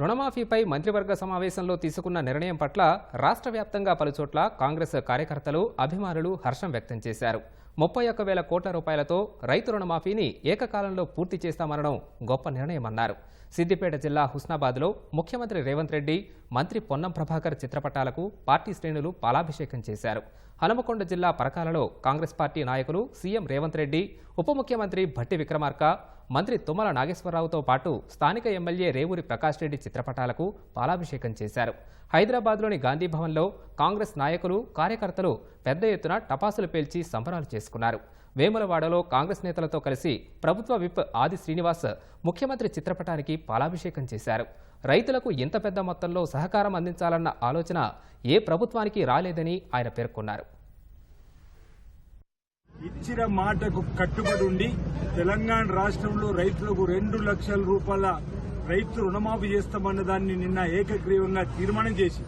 రుణమాఫీపై మంత్రివర్గ సమావేశంలో తీసుకున్న నిర్ణయం పట్ల రాష్ట్ర వ్యాప్తంగా పలుచోట్ల కాంగ్రెస్ కార్యకర్తలు అభిమానులు హర్షం వ్యక్తం చేశారు. 31,000 కోట్ల రూపాయలతో రైతు రుణమాఫీని ఏకకాలంలో పూర్తి చేస్తామనడం గొప్ప నిర్ణయమన్నారు. సిద్దిపేట జిల్లా హుస్నాబాద్లో ముఖ్యమంత్రి రేవంత్ రెడ్డి, మంత్రి పొన్నం ప్రభాకర్ చిత్రపటాలకు పార్టీ శ్రేణులు పాలాభిషేకం చేశారు. హనుమకొండ జిల్లా పరకాలలో కాంగ్రెస్ పార్టీ నాయకులు సీఎం రేవంత్ రెడ్డి, ఉప ముఖ్యమంత్రి భట్టి విక్రమార్క, మంత్రి తుమ్మల నాగేశ్వరరావుతో పాటు స్థానిక ఎమ్మెల్యే రేవూరి ప్రకాష్ రెడ్డి చిత్రపటాలకు పాలాభిషేకం చేశారు. హైదరాబాద్లోని గాంధీభవన్లో కాంగ్రెస్ నాయకులు, కార్యకర్తలు పెద్ద ఎత్తున టపాసులు పేల్చి సంబరాలు చేసుకున్నారు. వేములవాడలో కాంగ్రెస్ నేతలతో కలిసి ప్రభుత్వ విప్ ఆది శ్రీనివాస్ ముఖ్యమంత్రి చిత్రపటానికి పాలాభిషేకం చేశారు. రైతులకు ఇంత పెద్ద మొత్తంలో సహకారం అందించాలన్న ఆలోచన ఏ ప్రభుత్వానికి రాలేదని ఆయన పేర్కొన్నారు. ఇచ్చిన మాటకు కట్టుబడి ఉండి తెలంగాణ రాష్ట్రంలో రైతులకు 2 లక్షల రూపాయల రైతు రుణమాఫీ చేస్తామన్న దాన్ని నిన్న ఏకగ్రీవంగా తీర్మానం చేసి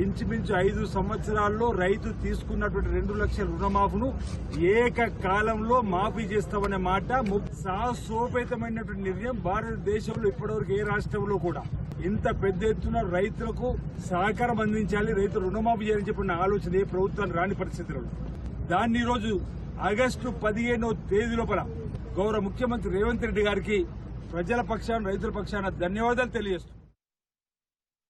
ఇంచుమించు 5 సంవత్సరాల్లో రైతు తీసుకున్నటువంటి 2 లక్షల రుణమాఫీను ఏకకాలంలో మాఫీ చేస్తామనే మాట సాహసోపేతమైనటువంటి నిర్ణయం. భారతదేశంలో ఇప్పటివరకు ఏ రాష్ట్రంలో కూడా ఇంత పెద్ద ఎత్తున రైతులకు సహకారం అందించాలి, రైతు రుణమాఫీ చేయాలని చెప్పిన ఆలోచన ఏ ప్రభుత్వానికి రాని పరిస్థితుల్లో దాన్ని ఈరోజు ఆగస్టు 15వ తేదీ లోపల గౌరవ ముఖ్యమంత్రి రేవంత్ రెడ్డి గారికి ప్రజల పక్షాన, రైతుల పక్షాన ధన్యవాదాలు తెలియజేస్తున్నాం.